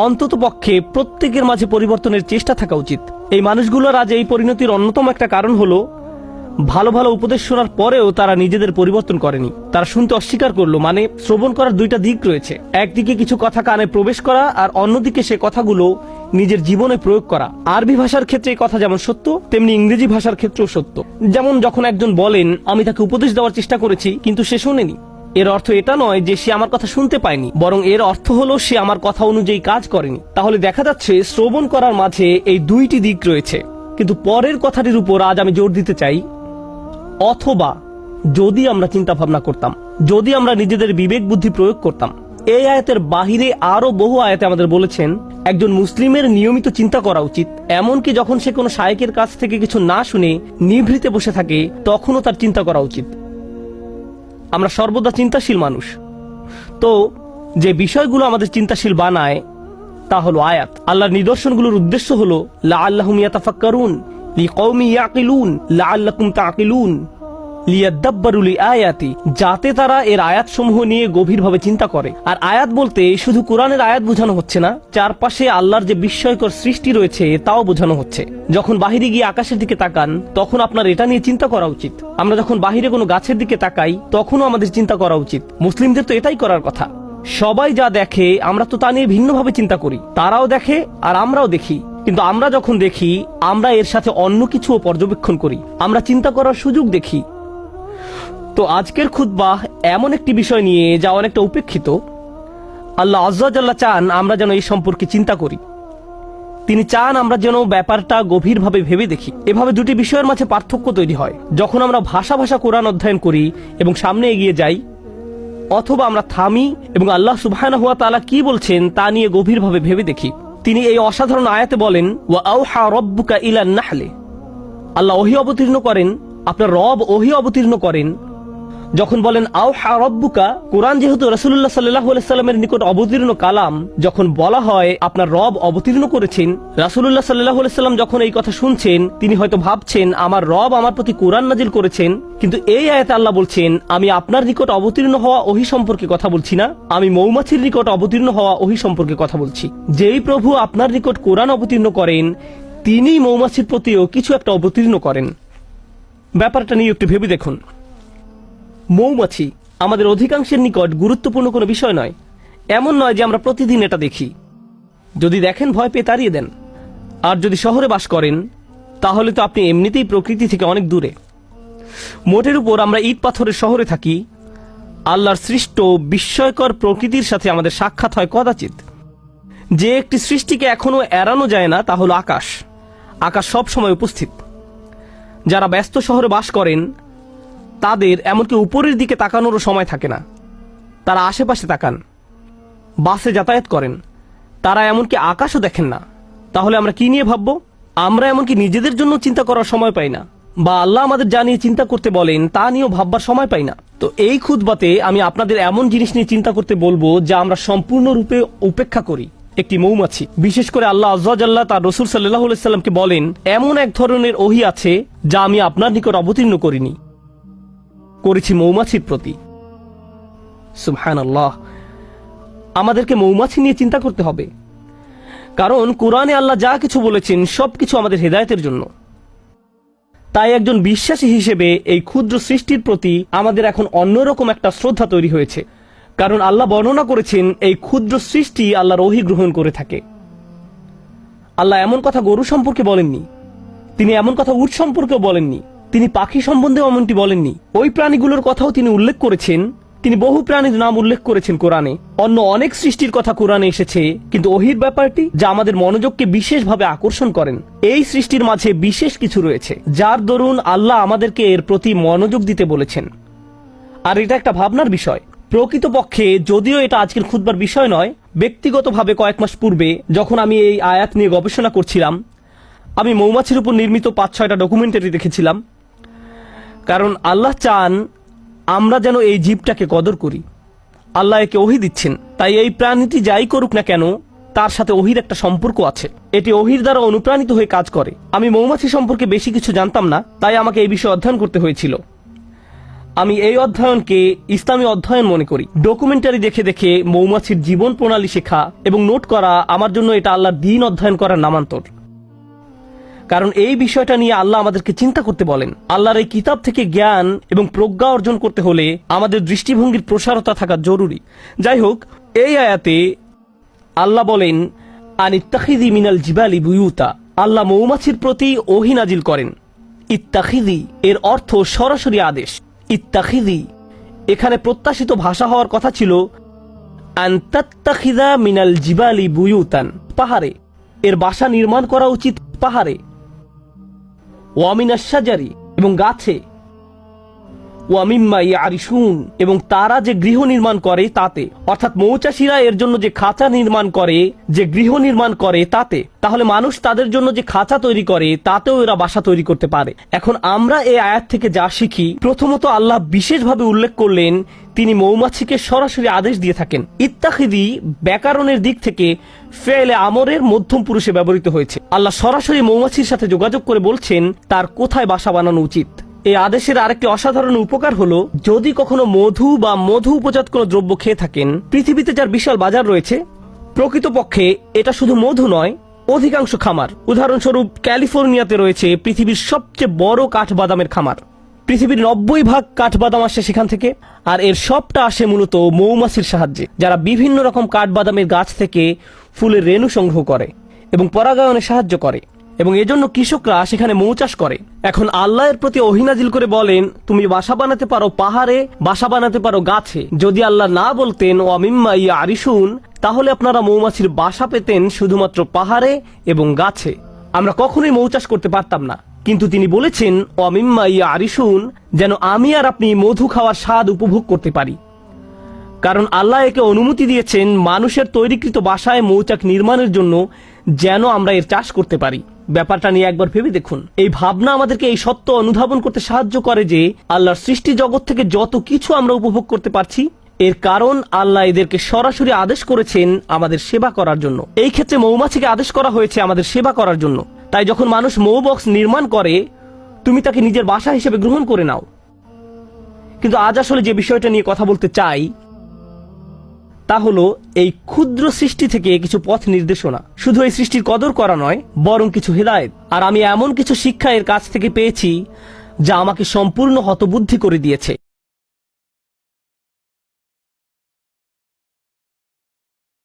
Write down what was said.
অন্তত পক্ষে প্রত্যেকের মাঝে পরিবর্তনের চেষ্টা থাকা উচিত। এই মানুষগুলোর আজ এই পরিণতির অন্যতম একটা কারণ হলো ভালো ভালো উপদেশ শোনার পরেও তারা নিজেদের পরিবর্তন করেনি। তারা শুনতে অস্বীকার করলো। মানে শ্রবণ করার দুইটা দিক রয়েছে, একদিকে কিছু কথা কানে প্রবেশ করা আর অন্যদিকে সে কথাগুলো নিজের জীবনে প্রয়োগ করা। আরবি ভাষার ক্ষেত্রে এই কথা যেমন সত্য, তেমনি ইংরেজি ভাষার ক্ষেত্রেও সত্য। যেমন যখন একজন বলেন আমি তাকে উপদেশ দেওয়ার চেষ্টা করেছি কিন্তু সে শোনেনি, এর অর্থ এটা নয় যে সে আমার কথা শুনতে পায়নি, বরং এর অর্থ হলো সে আমার কথা অনুযায়ী কাজ করেনি। তাহলে দেখা যাচ্ছে শ্রবণ করার মাঝে এই দুইটি দিক রয়েছে। কিন্তু পরের কথাটির উপর আজ আমি জোর দিতে চাই, অথবা যদি আমরা চিন্তা ভাবনা করতাম, যদি আমরা নিজেদের বিবেক বুদ্ধি প্রয়োগ করতাম। এই আয়াতের বাহিরে আরো বহু আয়াতে আমাদের বলেছেন একজন মুসলিমের নিয়মিত চিন্তা করা উচিত। এমনকি যখন সে কোনো শায়েকের কাছ থেকে কিছু না শুনে নিভৃতে বসে থাকে তখনও তার চিন্তা করা উচিত। আমরা সর্বদা চিন্তাশীল মানুষ, তো যে বিষয়গুলো আমাদের চিন্তাশীল বানায় তা হলো আয়াত। আল্লাহর নিদর্শনগুলোর উদ্দেশ্য হলো লাআল্লাহুম ইয়াতাফাক্কারুন লিকওমি ইয়াকিলুন লাআল্লাকুম তাকিলুন লিয়াদাব্বারু লিআয়াতি, যাতে তারা এর আয়াতসমূহ নিয়ে গভীরভাবে চিন্তা করে। আর আয়াত বলতে শুধু কোরআনের আয়াত বোঝানো হচ্ছে না, চারপাশে আল্লাহর যে বিস্ময়কর সৃষ্টি রয়েছে তাও বোঝানো হচ্ছে। যখন বাহিরে গিয়ে আকাশের দিকে তাকান তখন আপনার এটা নিয়ে চিন্তা করা উচিত। আমরা যখন বাহিরে কোনো গাছের দিকে তাকাই তখনও আমাদের চিন্তা করা উচিত। মুসলিমদের তো এটাই করার কথা। সবাই যা দেখে আমরা তো তা নিয়ে ভিন্নভাবে চিন্তা করি, তারাও দেখে আর আমরাও দেখি। কিন্তু আমরা যখন দেখি আমরা এর সাথে অন্য কিছুও পর্যবেক্ষণ করি, আমরা চিন্তা করার সুযোগ দেখি। তো আজকের খুতবাহ এমন একটি বিষয় নিয়ে যা অনেকটা উপেক্ষিত। আল্লাহ আজ্জা জাল্লা চান আমরা যেন এই সম্পর্কে চিন্তা করি। তিনি চান আমরা যেন ব্যাপারটা গভীরভাবে ভেবে দেখি। এভাবে দুটি বিষয়ের মাঝে পার্থক্য তৈরি হয় যখন আমরা ভাষা ভাষা কোরআন অধ্যয়ন করি এবং সামনে এগিয়ে যাই, অথবা আমরা থামি এবং আল্লাহ সুবহানাহু ওয়া তাআলা কি বলছেন তা নিয়ে গভীরভাবে ভেবে দেখি। তিনি এই অসাধারণ আয়াতে বলেন ওয়া আওহা রাব্বুকা ইলান নাহলি, আল্লাহ ওহী অবতীর্ণ করেন, আপনার রব ওহী অবতীর্ণ করেন। যখন বলেন আওহা রাব্বুকা, কোরআন যেহেতু রাসূলুল্লাহ সাল্লাল্লাহু আলাইহি সাল্লামের নিকট অবতীর্ণ কালাম, যখন বলা হয় আপনার রব অবতীর্ণ করেছেন, রাসূলুল্লাহ সাল্লাল্লাহু আলাইহি সাল্লাম যখন এই কথা শুনছেন তিনি হয়তো ভাবছেন আমার রব আমার প্রতি কোরআন নাজিল করেছেন। কিন্তু এই আয়াতে আল্লাহ বলছেন আমি আপনার নিকট অবতীর্ণ হওয়া ওহী সম্পর্কে কথা বলছি না, আমি মৌমাছির নিকট অবতীর্ণ হওয়া ওহী সম্পর্কে কথা বলছি। যেই প্রভু আপনার নিকট কোরআন অবতীর্ণ করেন তিনি মৌমাছির প্রতিও কিছু একটা অবতীর্ণ করেন। ব্যাপারটা নিয়ে একটু ভেবে দেখুন। মৌমাছি আমাদের অধিকাংশের নিকট গুরুত্বপূর্ণ কোনো বিষয় নয়। এমন নয় যে আমরা প্রতিদিন এটা দেখি। যদি দেখেন ভয় পেয়ে তাড়িয়ে দেন। আর যদি শহরে বাস করেন তাহলে তো আপনি এমনিতেই প্রকৃতি থেকে অনেক দূরে। মোটের উপর আমরা ইট পাথরের শহরে থাকি। আল্লাহর সৃষ্ট বিস্ময়কর প্রকৃতির সাথে আমাদের সাক্ষাৎ হয় কদাচিৎ। যে একটি সৃষ্টিকে এখনো এড়ানো যায় না তা হলো আকাশ। আকাশ সব সময় উপস্থিত। যারা ব্যস্ত শহরে বাস করেন তাদের এমনকি উপরের দিকে তাকানোরও সময় থাকে না। তারা আশেপাশে তাকান, বাসে যাতায়াত করেন, তারা এমনকি আকাশও দেখেন না। তাহলে আমরা কি নিয়ে ভাববো? আমরা এমনকি নিজেদের জন্য চিন্তা করার সময় পাই না, বা আল্লাহ আমাদের যা নিয়ে চিন্তা করতে বলেন তা নিয়েও ভাববার সময় পাই না। তো এই খুতবাতে আমি আপনাদের এমন জিনিস নিয়ে চিন্তা করতে বলবো যা আমরা সম্পূর্ণরূপে উপেক্ষা করি। একটি মৌমাছি, বিশেষ করে আল্লাহ আজ্জা জাল্লা তার রাসূল সাল্লাল্লাহু আলাইহি সাল্লামকে বলেন এমন এক ধরনের ওহী আছে যা আমি আপনার নিকট অবতীর্ণ করেছি মৌমাছির প্রতি। সুবহানাল্লাহ। আমাদেরকে মৌমাছি নিয়ে চিন্তা করতে হবে, কারণ কোরআনে আল্লাহ যা কিছু বলেছেন সবকিছু আমাদের হেদায়েতের জন্য। তাই একজন বিশ্বাসী হিসেবে এই ক্ষুদ্র সৃষ্টির প্রতি আমাদের এখন অন্যরকম একটা শ্রদ্ধা তৈরি হয়েছে, কারণ আল্লাহ বর্ণনা করেছেন এই ক্ষুদ্র সৃষ্টি আল্লাহর ওহী গ্রহণ করে থাকে। আল্লাহ এমন কথা গরু সম্পর্কে বলেননি, তিনি এমন কথা উট সম্পর্কেও বলেননি, তিনি পাখি সম্বন্ধেও এমনটি বলেননি। ওই প্রাণীগুলোর কথাও তিনি উল্লেখ করেছেন। তিনি বহু প্রাণীর নাম উল্লেখ করেছেন কোরআনে। অন্য অনেক সৃষ্টির কথা কোরআনে এসেছে, কিন্তু ওহীর ব্যাপারটি যা আমাদের মনোযোগকে বিশেষভাবে আকর্ষণ করেন, এই সৃষ্টির মাঝে বিশেষ কিছু রয়েছে যার দরুন আল্লাহ আমাদেরকে এর প্রতি মনোযোগ দিতে বলেছেন। আর এটা একটা ভাবনার বিষয়। প্রকৃতপক্ষে যদিও এটা আজকের খুতবার বিষয় নয়, ব্যক্তিগতভাবে কয়েক মাস পূর্বে যখন আমি এই আয়াত নিয়ে গবেষণা করছিলাম, আমি মৌমাছির উপর নির্মিত 5-6টা ডকুমেন্টারি দেখেছিলাম। কারণ আল্লাহ চান আমরা যেন এই জীবটাকে কদর করি। আল্লাহ একে ওহী দিচ্ছেন, তাই এই প্রাণীটি যাই করুক না কেন তার সাথে ওহীর একটা সম্পর্ক আছে। এটি ওহীর দ্বারা অনুপ্রাণিত হয়ে কাজ করে। আমি মৌমাছি সম্পর্কে বেশি কিছু জানতাম না, তাই আমাকে এই বিষয়ে অধ্যয়ন করতে হয়েছিল। আমি এই অধ্যয়নকে ইসলামী অধ্যয়ন মনে করি। ডকুমেন্টারি দেখে দেখে মৌমাছির জীবন প্রণালী শেখা এবং নোট করা আমার জন্য এটা আল্লাহর দ্বীন অধ্যয়ন করার নামান্তর। কারণ এই বিষয়টা নিয়ে আল্লাহ আমাদেরকে চিন্তা করতে বলেন। আল্লাহর এই কিতাব থেকে জ্ঞান এবং প্রজ্ঞা অর্জন করতে হলে আমাদের দৃষ্টিভঙ্গির প্রসারতা থাকা জরুরি। যাই হোক, এই আয়াতে আল্লাহ বলেন আনিত্তাখিযি মিনাল জিবালি বুয়ুতা। আল্লাহ মৌমাছির প্রতি ওহী নাজিল করেন। ইত্তাখিযি এর অর্থ সরাসরি আদেশ। ইত্তাখিযি এখানে প্রত্যাশিত ভাষা হওয়ার কথা ছিল আনতাত্তাখিযা মিনাল জিবালি বুয়ুতান, পাহাড়ে। এর বাসা নির্মাণ করা উচিত পাহাড়ে। ওয়া মিনাশ শাজারি এবং গাছে। ওয়া মিম্মা ইয়ারিশুন এবং তারা যে গৃহ নির্মাণ করে তাতে, অর্থাৎ মৌচাষীরা এর জন্য যে খাঁচা নির্মাণ করে, যে গৃহ নির্মাণ করে তাতে। তাহলে মানুষ তাদের জন্য যে খাঁচা তৈরি করে তাতেও এরা বাসা তৈরি করতে পারে। এখন আমরা এই আয়াত থেকে যা শিখি, প্রথমত আল্লাহ বিশেষভাবে উল্লেখ করলেন তিনি মৌমাছিকে সরাসরি আদেশ দিয়ে থাকেন। ইত্তাখিযি ব্যাকরণের দিক থেকে ফেলে আমরের মধ্যম পুরুষে ব্যবহৃত হয়েছে। আল্লাহ সরাসরি মৌমাছির সাথে যোগাযোগ করে বলছেন তার কোথায় বাসা বানানো উচিত। এই আদেশের আরেকটি অসাধারণ উপকার হলো, যদি কখনো মধু বা মধু উপজাত কোনো দ্রব্য খেয়ে থাকেন, পৃথিবীতে যার বিশাল বাজার রয়েছে, প্রকৃতপক্ষে এটা শুধু মধু নয়, অধিকাংশ খামার, উদাহরণস্বরূপ ক্যালিফোর্নিয়াতে রয়েছে পৃথিবীর সবচেয়ে বড় কাঠবাদামের খামার। পৃথিবীর 90% কাঠবাদাম আসে সেখান থেকে, আর এর সবটা আসে মূলত মৌমাছির সাহায্যে, যারা বিভিন্ন রকম কাঠবাদামের গাছ থেকে ফুলের রেণু সংগ্রহ করে এবং পরাগায়নে সাহায্য করে, এবং এজন্য কৃষকরা সেখানে মৌ চাষ করে। এখন আল্লাহর প্রতি ওহী নাজিল করে বলেন তুমি বাসা বানাতে পারো পাহাড়ে, বাসা বানাতে পারো গাছে। যদি আল্লাহ না বলতেন ওয়া মিম্মা ইয়ারিশুন, তাহলে আপনারা মৌমাছির বাসা পেতেন শুধুমাত্র পাহাড়ে এবং গাছে। আমরা কখনোই মৌ চাষ করতে পারতাম না। কিন্তু তিনি বলেছেন ওয়া মিম্মা ইয়ারিশুন, যেন আমি আর আপনি মধু খাওয়ার স্বাদ উপভোগ করতে পারি। কারণ আল্লাহ একে অনুমতি দিয়েছেন মানুষের তৈরিকৃত বাসায় মৌচাক নির্মাণের জন্য, যেন আমরা এর চাষ করতে পারি। ব্যাপারটা নিয়ে একবার ভেবে দেখুন। এই ভাবনা আমাদেরকে এই সত্য অনুধাবন করতে সাহায্য করে যে আল্লাহর সৃষ্টি জগৎ থেকে যত কিছু আমরা উপভোগ করতে পারছি, এর কারণ আল্লাহ এদেরকে সরাসরি আদেশ করেছেন আমাদের সেবা করার জন্য। এই ক্ষেত্রে মৌমাছিকে আদেশ করা হয়েছে আমাদের সেবা করার জন্য। তাই যখন মানুষ মৌ বক্স নির্মাণ করে, তুমি তাকে নিজের বাসা হিসেবে গ্রহণ করে নাও। কিন্তু আজ আসলে যে বিষয়টা নিয়ে কথা বলতে চাই তা হলো এই ক্ষুদ্র সৃষ্টি থেকে কিছু পথ নির্দেশনা। শুধু এই সৃষ্টির কদর করা নয়, বরং কিছু হেদায়েত। আর আমি এমন কিছু শিক্ষা এর কাছ থেকে পেয়েছি যা আমাকে সম্পূর্ণ হতবুদ্ধি করে দিয়েছে।